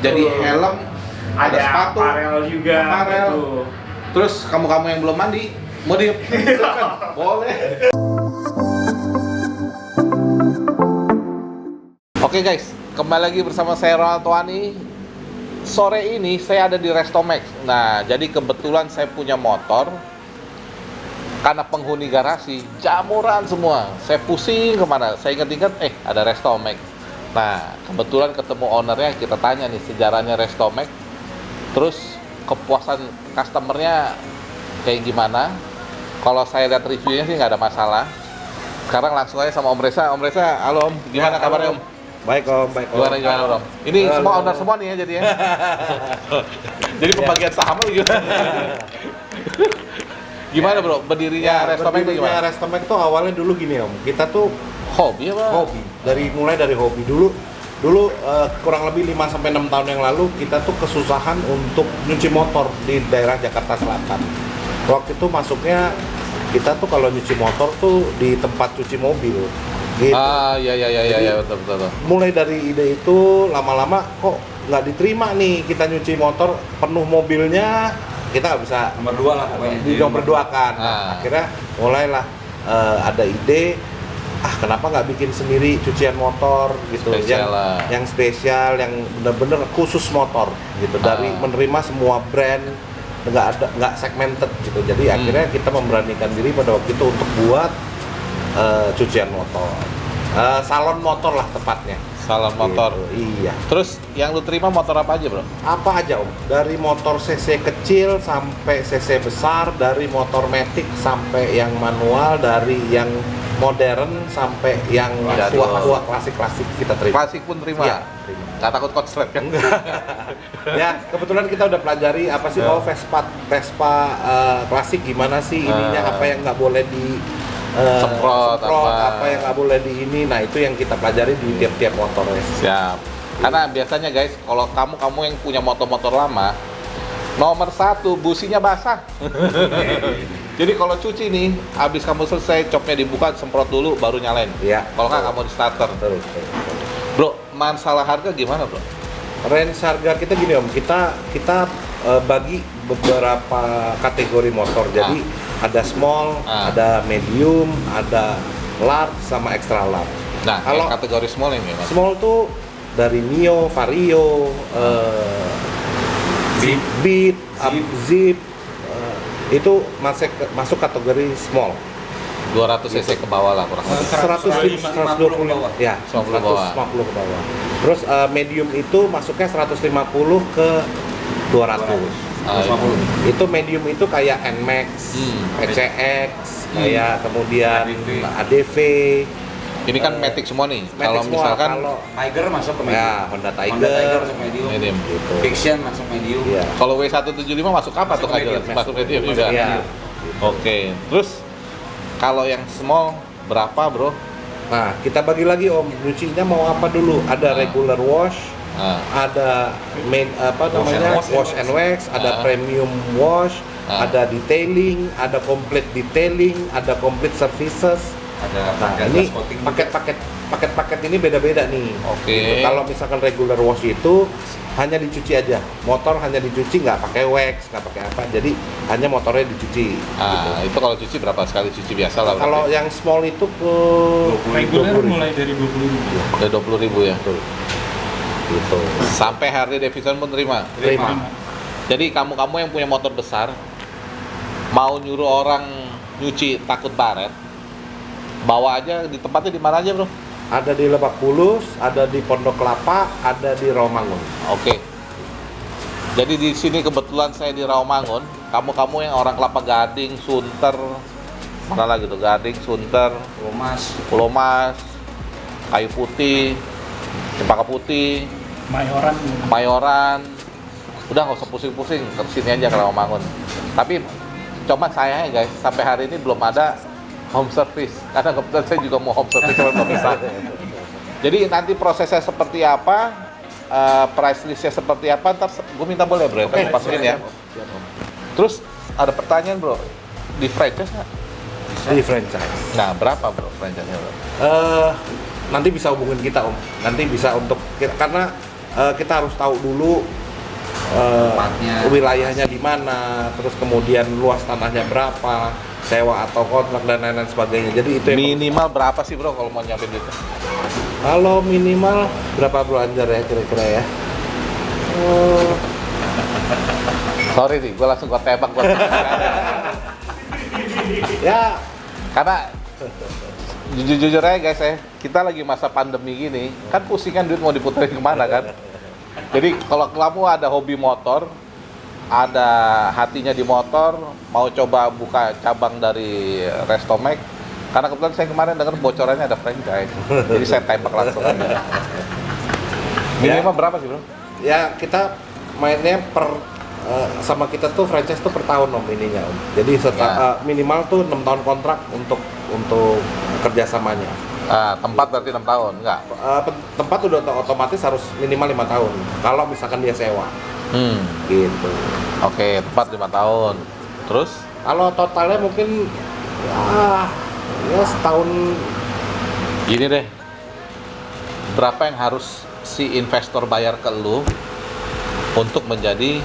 Jadi helm, ada sepatu, aparel juga. aparel. Gitu. Terus kamu-kamu yang belum mandi, mau di boleh. Oke guys, kembali lagi bersama saya Ronald Tuani. Sore ini saya ada di Restomax. Nah, jadi kebetulan saya punya motor. Karena penghuni garasi, jamuran semua. Saya pusing kemana, saya ingat-ingat, ada Restomax. Nah, kebetulan ketemu ownernya, kita tanya nih sejarahnya Restomax. Terus kepuasan customernya kayak gimana. Kalau saya lihat reviewnya sih nggak ada masalah. Sekarang langsung aja sama Om Reza. Om Reza, halo Om, gimana kabarnya Om? Baik Om, baik Om. Gimana Om? Ini Halo. semua owner semua nih ya jadinya. Jadi pembagian sahamnya gimana? Gimana bro, berdirinya Restomax itu berdirinya gimana? Restomax itu awalnya dulu gini Om, kita tuh Hobi apa? hobi, mulai dari hobi dulu kurang lebih 5-6 tahun yang lalu kita tuh kesusahan untuk nyuci motor di daerah Jakarta Selatan. Waktu itu masuknya kita tuh kalau nyuci motor tuh di tempat cuci mobil gitu. Iya, betul. Mulai dari ide itu lama-lama kok nggak diterima nih, kita nyuci motor penuh mobilnya, kita nggak bisa Nomor 2 lah pokoknya. berduakan. Nah, akhirnya mulailah ada ide, kenapa nggak bikin sendiri cucian motor gitu, Spesial lah. yang spesial, yang bener-bener khusus motor gitu, dari menerima semua brand, nggak segmented gitu. Jadi akhirnya kita memberanikan diri pada waktu itu untuk buat cucian motor, salon motor lah tepatnya. Salon motor. Gitu, iya. Terus yang lu terima motor apa aja bro? Apa aja Om, dari motor CC kecil sampai CC besar, dari motor matic sampai yang manual, dari yang modern sampai yang Jadul. tua klasik kita terima. Klasik pun terima? Iya, terima. Nggak takut konslet kan? Ya kebetulan kita udah pelajari apa sih, Vespa klasik gimana sih ininya, apa yang nggak boleh di Semprot, apa yang nggak boleh di ini. Nah itu yang kita pelajari di tiap-tiap motornya. Siap. Karena biasanya guys, kalau kamu yang punya motor-motor lama, nomor 1 businya basah. Jadi kalau cuci nih, habis kamu selesai, copnya dibuka, semprot dulu, baru nyalain. Iya. Kalau nggak kamu di starter. Betul. Bro, masalah harga gimana bro? Range harga kita gini Om, kita bagi beberapa kategori motor. Jadi ada small, ada medium, ada large, sama extra large. Nah, kalau kategori small ini mas? small tuh dari Mio, Vario, Beat, Zip, itu masuk kategori small. 200 cc ke bawah lah kurang lebih. 120 ya, 150 ke bawah. 150 ke bawah. Terus medium itu masuknya 150 ke 200. 150. Itu medium itu kayak NMAX, PCX, kayak kemudian ADV. Ini kan Matic semua nih. Matic Kalau semua. misalkan Kalau Tiger masuk ke medium. ya Honda Honda Tiger masuk Tiger, medium. medium. gitu. Fiction masuk medium. Iya. Kalau W175 masuk apa tuh Kak? medium, Masuk medium juga. Iya. Oke. Terus kalau yang small berapa, bro? Nah, kita bagi lagi Om, nyucinya mau apa dulu? Ada regular wash, ada wash and wax, ada premium wash, ada detailing, ada complete detailing, ada complete services. Ada Ini coating. paket-paket ini beda-beda nih. Oke. Gitu. Kalau misalkan regular wash itu hanya dicuci aja, motor hanya dicuci, nggak pakai wax, nggak pakai apa, jadi hanya motornya dicuci. Gitu. Itu kalau cuci berapa sekali cuci biasa lah? Kalau yang small itu ke reguler 20.000. mulai dari 20.000. udah 20.000 ya. Betul. Gitu. Sampai Harley Davidson pun terima. Terima. Jadi kamu yang punya motor besar mau nyuruh orang nyuci takut baret, bawa aja di tempatnya di mana aja, bro? Ada di Lebak Bulus, ada di Pondok Kelapa, ada di Rawamangun. Oke. Jadi di sini kebetulan saya di Rawamangun. Kamu yang orang Kelapa Gading, Sunter, Mana lagi tuh? Gading, Sunter, Lomas, Pulau Mas, Kayu Putih, Cempaka Putih, Mayoran. Udah nggak usah pusing-pusing, ke sini aja ke Rawamangun. Tapi coba sayangnya guys, sampai hari ini belum ada home service. Karena kebetulan saya juga mau home service, cuma nggak bisa. Jadi nanti prosesnya seperti apa, price listnya seperti apa, ntar gue minta boleh bro, Oke, masukin ya. Terus ada pertanyaan bro, di franchise nggak? Di franchise. Nah berapa bro franchise-nya bro? Nanti bisa hubungin kita om. Nanti bisa untuk karena kita harus tahu dulu tempatnya, wilayahnya di mana, terus kemudian luas tanahnya berapa, sewa atau kontrak dan lain-lain sebagainya. Jadi itu yang Minimal berapa sih bro kalau mau nyiapin duitnya? kalau minimal berapa bro Anjar ya kira-kira ya? Sorry nih, gue langsung tebak buat Ya karena jujur aja guys ya, kita lagi masa pandemi gini, kan pusingan duit mau diputerin kemana kan? Jadi kalau kamu ada hobi motor, ada hatinya di motor, mau coba buka cabang dari Restomek, karena kebetulan saya kemarin dengar bocorannya ada franchise, jadi saya tembak langsung aja. Minimal berapa sih bro? ya kita mainnya sama kita tuh franchise tuh per tahun om ininya om. Jadi minimal tuh 6 tahun kontrak untuk kerjasamanya. Tempat berarti 6 tahun, enggak? Tempat udah otomatis harus minimal 5 tahun. Kalau misalkan dia sewa, gitu. Oke, tempat 5 tahun. Terus? Kalau totalnya mungkin ya setahun. Gini deh, berapa yang harus si investor bayar ke lu untuk menjadi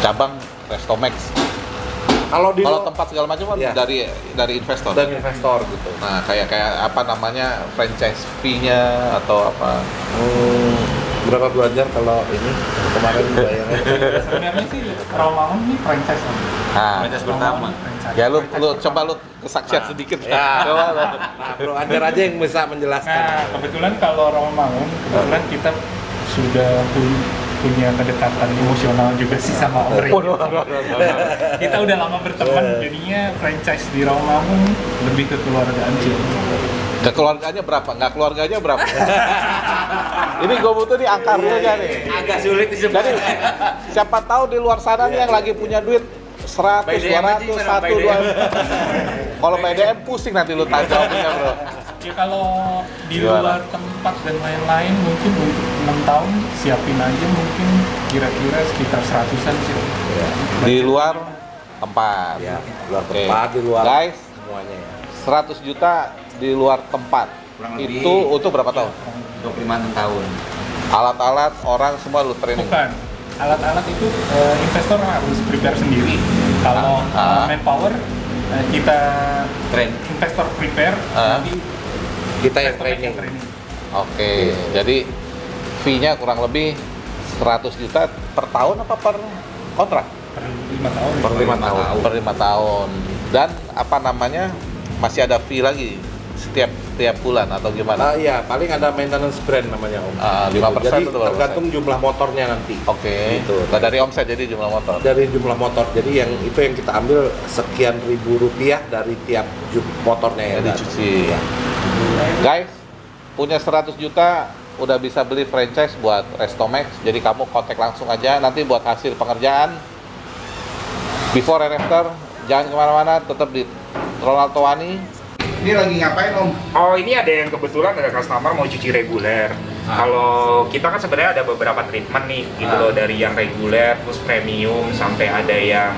cabang Restomex? Kalau Kalau tempat segala macam kan Iya. dari investor. dan investor gitu. Nah, kayak apa namanya franchise fee-nya atau apa? Berapa belajar kalau ini kemarin bayarnya? Sebenarnya sih Rawamangun ini franchise Om. Nah, franchise pertama. Franchise. ya lu Franchise coba pertama. lu kesaksian sedikit. Ya. Coba lu. Nah, Bro Anjar aja yang bisa menjelaskan. Nah, kebetulan kalau Rawamangun, kebetulan kita sudah punya kedekatan emosional juga sih sama Om Rey. Kita udah lama berteman, jadinya franchise di Rawamangun lebih ke keluargaan sih. Keluarganya berapa? Nggak keluarganya berapa? Ini gue butuh nih angka realnya nih. agak sulit disebut. Jadi siapa tahu di luar sana nih yang lagi punya duit 100, By DM aja, 200, Bang, 1, by 2. Kalau by DM pusing nanti lu tanya jawabnya bro. Ya kalau di Gimana? luar tempat dan lain-lain mungkin untuk 6 tahun siapin aja mungkin kira-kira sekitar 100-an sih. Di luar tempat. Ya, luar Oke. tempat, di luar Guys, semuanya ya. 100 juta di luar tempat. Kurang lebih. Itu untuk berapa tahun? 25 tahun. Alat-alat orang semua lu training. Bukan. Alat-alat itu investor harus prepare sendiri. Kalau manpower kita Train. investor prepare, nanti Kita yang investor training. Oke, jadi fee-nya kurang lebih 100 juta per tahun apa per kontrak? per 5 tahun. Per 5 tahun. Per 5 tahun. Dan apa namanya? Masih ada fee lagi setiap bulan atau gimana? Iya, paling ada maintenance brand namanya om. 5% Jadi itu berapa tergantung jumlah motornya nanti. Oke. Gitu. Nah, dari omset jadi jumlah motor. Dari jumlah motor, jadi yang itu yang kita ambil sekian ribu rupiah dari tiap motornya yang Jadi cuci. Guys, punya 100 juta udah bisa beli franchise buat Restomex. Jadi kamu kontak langsung aja nanti buat hasil pengerjaan. Before and after, jangan kemana-mana, tetap di Ronald Towani. Ini lagi ngapain om? Oh, ini ada yang kebetulan ada customer mau cuci reguler. Kalau kita kan sebenarnya ada beberapa treatment nih, gitu loh, dari yang reguler, terus premium, sampai ada yang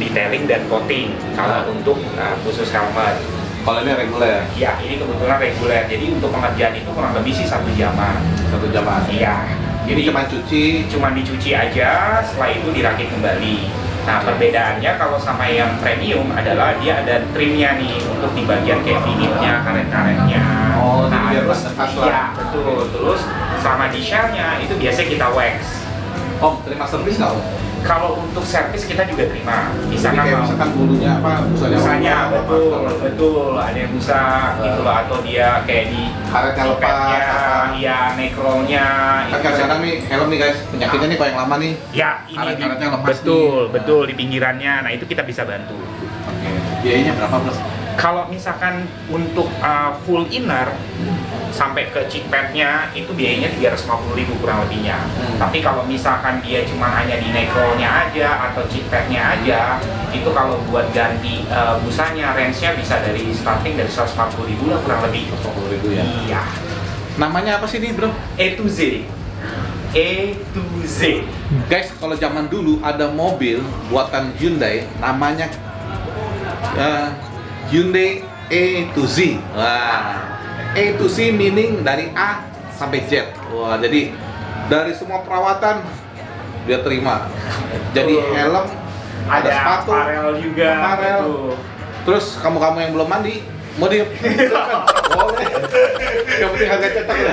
detailing dan coating. Kalau untuk khusus helmet. Kalau ini reguler. Ya, ini kebetulan reguler. Jadi untuk pengerjaan itu kurang lebih sih 1 jaman. 1 jaman. Iya. Jadi cuma cuci. dicuci aja, setelah itu dirakit kembali. Nah, perbedaannya kalau sama yang premium adalah dia ada trimnya nih untuk di bagian kayak vinilnya, karet-karetnya. Oh, jadi nah, biar terus khas lah. iya, betul. Terus sama di shell-nya itu biasanya kita wax. Om, terima servis nggak om? Kalau untuk servis kita juga terima. Misalkan Jadi kayak mau misalkan bulunya apa, busanya busanya, apa, betul, ada yang busa gitu loh, atau dia kayak di Karetnya lepas, Chicpad-nya, apa. iya, nekrolnya. Kan kadang-kadang nih helm nih guys, penyakitnya nih kalau yang lama nih. Ya, ini Karet-karetnya lepas betul, nih. betul di pinggirannya. Nah, itu kita bisa bantu. Oke. Biayanya berapa bro? Kalau misalkan untuk full inner sampai ke chicpad-nya itu biayanya 350.000 kurang lebihnya. Tapi kalau misalkan dia cuma hanya di nekrolnya aja atau chicpad-nya aja, itu kalau buat ganti busanya range-nya bisa dari starting dari 140.000 lah kurang lebih. 140.000 ya. Iya. Namanya apa sih nih bro? A to Z. A to Z. Guys, kalau zaman dulu ada mobil buatan Hyundai namanya Hyundai A to Z. Wah, A to Z meaning dari A sampai Z. Wah, jadi dari semua perawatan dia terima. Jadi helm, ada sepatu, aparel juga. aparel. betul. Terus kamu-kamu yang belum mandi mau di boleh. Yang penting harga cetak ya.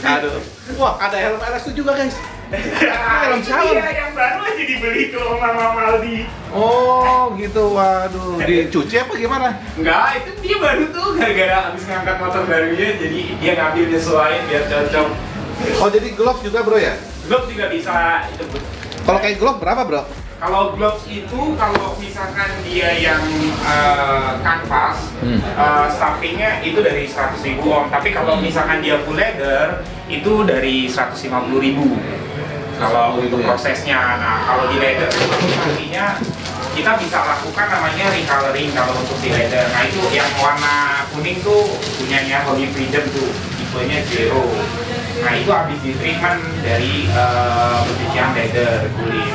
Aduh. Wah, ada helm RS juga guys. Helm siapa? Iya, yang baru aja dibeli ke Mama Maldi. Oh gitu, waduh. Dicuci apa gimana? Enggak, itu dia baru tuh gara-gara habis ngangkat motor barunya, jadi dia ngambil nyesuaiin biar cocok. Oh jadi glove juga bro ya? Glove juga bisa itu. Kalau kayak glove berapa bro? Kalau gloves itu kalau misalkan dia yang kanvas, stuffingnya itu dari 100.000 om. Tapi kalau misalkan dia full leather itu dari 150.000. Kalau untuk prosesnya, nah kalau di leather itu artinya kita bisa lakukan namanya recoloring kalau untuk di leather. Nah itu yang warna kuning tuh punyanya Holy Freedom tuh, tipenya zero. Nah itu habis di treatment dari pencucian leather kulit.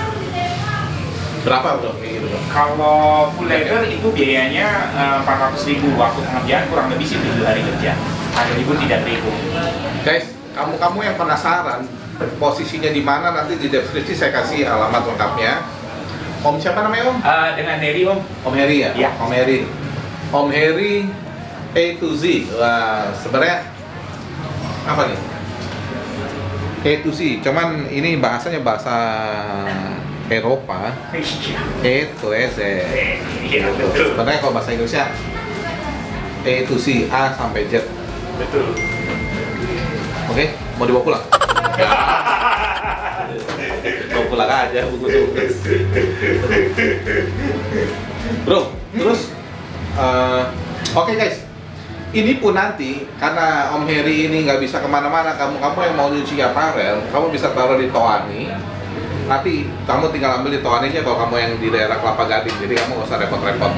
Berapa bro? Kayak gitu bro? Kalau full leather itu biayanya 400.000, waktu pengerjaan kurang lebih sih 7 hari kerja. Ada libur tidak terhitung. Guys, kamu-kamu yang penasaran posisinya di mana, nanti di deskripsi saya kasih alamat lengkapnya. Om siapa namanya om? Dengan Derry om. Om Heri ya? Iya. Om Heri. Om Heri A to Z. Wah, sebenarnya apa nih? A to Z. Cuman ini bahasanya bahasa Eropa. A to Z. Iya betul. Sebenarnya kalau bahasa Inggrisnya A to Z, A sampai Z. Betul. Oke, mau dibawa pulang? Bawa pulang aja buku tulis. Bro, terus oke guys, ini pun nanti karena Om Heri ini nggak bisa kemana-mana, kamu yang mau nyuci aparel, kamu bisa taruh di Toani. Nanti kamu tinggal ambil di Toani aja kalau kamu yang di daerah Kelapa Gading, jadi kamu nggak usah repot-repot.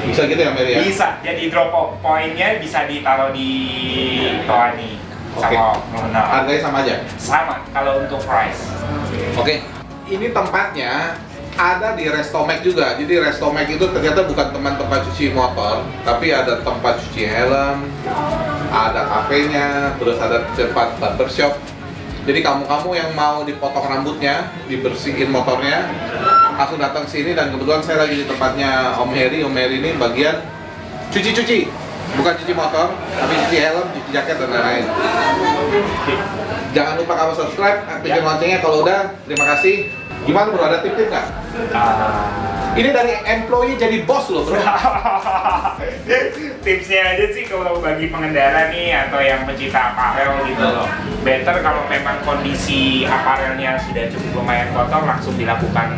Bisa gitu ya Mary ya? Bisa, jadi drop point-nya bisa ditaruh di Toani. Oke. Sama mengenal. Harganya sama aja? Sama kalau untuk price. Oke, ini tempatnya ada di Restomek juga. Jadi Restomek itu ternyata bukan tempat cuci motor, tapi ada tempat cuci helm, ada kafenya, terus ada tempat barbershop. Jadi kamu-kamu yang mau dipotong rambutnya, dibersihin motornya, langsung datang sini. Dan kebetulan saya lagi di tempatnya Om Heri. Om Heri ini bagian cuci-cuci, bukan cuci motor, tapi cuci helm, cuci jaket dan lain-lain. Jangan lupa kamu subscribe, aktifin loncengnya kalau udah. Terima kasih. Gimana bro, ada tip-tip nggak? Ini dari employee jadi bos loh bro. Tipsnya aja sih kalau bagi pengendara nih atau yang pecinta aparel gitu loh, better kalau memang kondisi aparelnya sudah cukup lumayan kotor, langsung dilakukan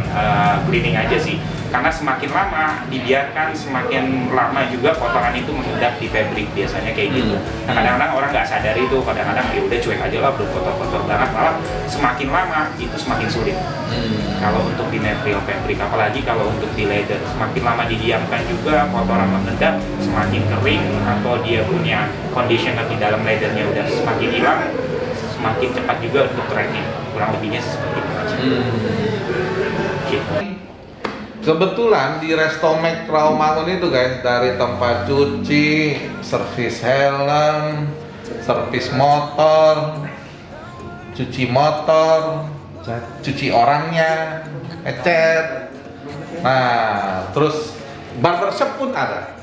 cleaning aja sih. Karena semakin lama dibiarkan, semakin lama juga kotoran itu mengendap di fabric, biasanya kayak gitu. Nah kadang-kadang orang nggak sadar itu, kadang-kadang ya udah cuek aja lah, belum kotor-kotor banget, malah semakin lama itu semakin sulit. Kalau untuk di material fabric, apalagi kalau untuk di leather, semakin lama didiamkan juga kotoran mengendap, semakin kering atau dia punya conditioner di dalam leathernya udah semakin hilang, semakin cepat juga untuk training. Kurang lebihnya seperti itu aja. Gitu. Kebetulan di Restomek Rawamangun itu guys, dari tempat cuci, servis helm, servis motor, cuci motor, cuci orangnya, ngecat. Nah, terus barbershop pun ada.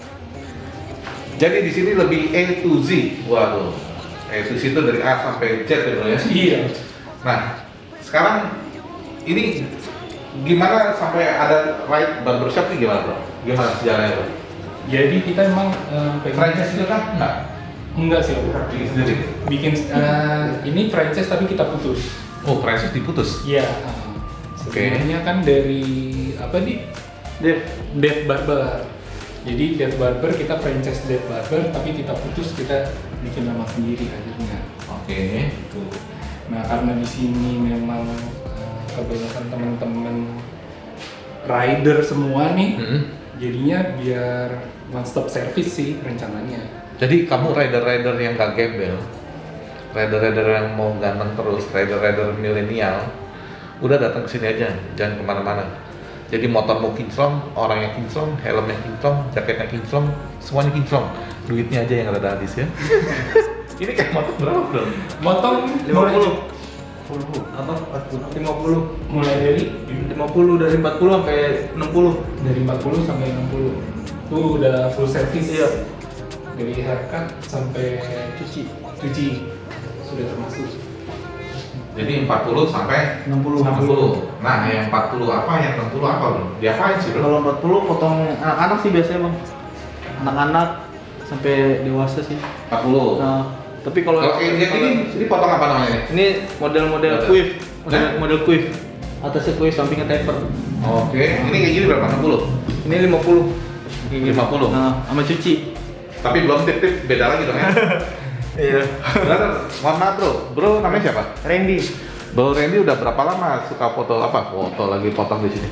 Jadi di sini lebih A to Z. Waduh, A to Z itu dari A sampai Z ya bro ya? Iya. Nah, sekarang ini gimana sampai ada right barbershop ini gimana bro? Gimana sejarahnya bro? Jadi kita emang Franchise itu kan? Enggak. enggak sih, Om. Bikin sendiri. Bikin ini franchise tapi kita putus. Oh, franchise diputus. Iya. Sebenarnya kan dari apa nih? Dev Barber. Jadi Dev Barber kita franchise Dev Barber tapi kita putus, kita bikin nama sendiri akhirnya. Oke. Gitu. Nah karena di sini memang kebanyakan teman-teman rider semua nih, jadinya biar one stop service sih rencananya. Jadi kamu rider-rider yang gak gembel, rider-rider yang mau ganteng terus, rider-rider milenial, udah datang ke sini aja, jangan kemana-mana. Jadi motormu kinclong, orangnya kinclong, helmnya kinclong, jaketnya kinclong, semuanya kinclong. Duitnya aja yang ada habis ya. Ini kayak motor berapa bro? Motong 50. Apa? 50. mulai dari 50 dari 40 sampai 60. dari 40 sampai 60. Tuh udah full service. Iya. Dari haircut sampai cuci sudah termasuk. Jadi 40 sampai 60. 60. Nah, yang 40 apa, yang 60 apa bro? Diapain sih bro? Kalau 40 potong anak-anak sih biasanya, Bang. Anak-anak sampai dewasa sih. 40. Nah, tapi kalau Kalau kayak ini potong apa namanya? ini model-model quiff, model quiff. Atasnya quiff, sampingnya taper. Oke, ini kayak gini berapa? 60? Ini 50. 50? Nah, sama cuci. Tapi belum tip-tip, beda lagi dong ya? Iya. Brother, mohon maaf bro, bro namanya siapa? Randy. Bro Randy udah berapa lama suka foto apa? Foto lagi potong di sini.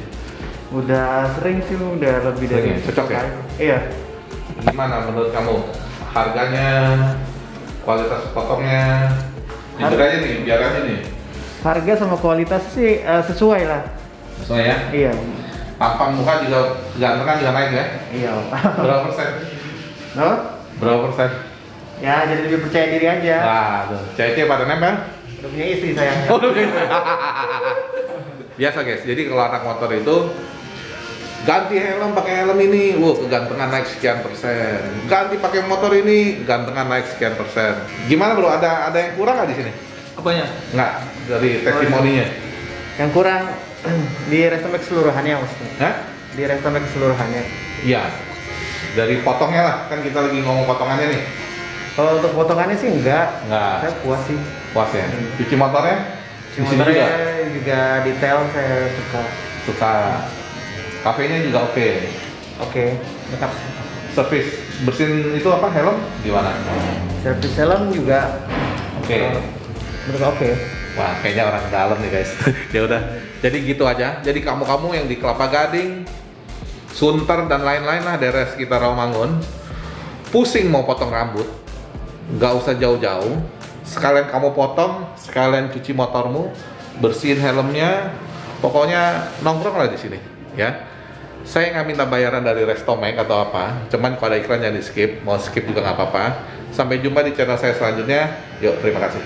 Udah sering sih, udah lebih Sering dari ya? Cocok ya? Iya. Gimana menurut kamu? Harganya, kualitas potongnya, jujur aja nih, biar aja nih. Harga sama kualitas sih sesuai lah. Sesuai ya? Iya. Tampang muka juga ganteng juga naik ya? Iya. Berapa persen? No? Berapa persen? Ya, jadi lebih percaya diri aja. Wah, tuh. Cewek pada nempel? Udah punya istri sayangnya. Biasa guys, jadi kalau anak motor itu ganti helm pakai helm ini, wow kegantengan naik sekian persen. Ganti pakai motor ini, gantengan naik sekian persen. Gimana bro? Ada yang kurang nggak di sini? Apanya? Nggak, dari testimoninya. Yang kurang di restomek keseluruhannya maksudnya. Hah? Di restomek keseluruhannya. Iya. Dari potongnya lah, kan kita lagi ngomong potongannya nih. Kalau untuk potongannya sih enggak. Nggak. Saya puas sih. Puas ya. Cuci motornya? Di sini Motornya juga. juga detail saya suka. Suka. Kafenya juga oke. Oke, lengkap. Servis bersihin itu apa helm gimana? Servis helm juga Oke. menurut oke. Wah, kayaknya orang dalam nih guys. Ya udah. Jadi gitu aja. Jadi kamu-kamu yang di Kelapa Gading, Sunter dan lain-lain lah daerah sekitar Rawamangun, pusing mau potong rambut, nggak usah jauh-jauh. Sekalian kamu potong, sekalian cuci motormu, bersihin helmnya, pokoknya nongkrong lah di sini, ya. Saya nggak minta bayaran dari Restomek atau apa, cuman kalau ada iklan yang di skip, mau skip juga nggak apa-apa. Sampai jumpa di channel saya selanjutnya. Yuk, terima kasih.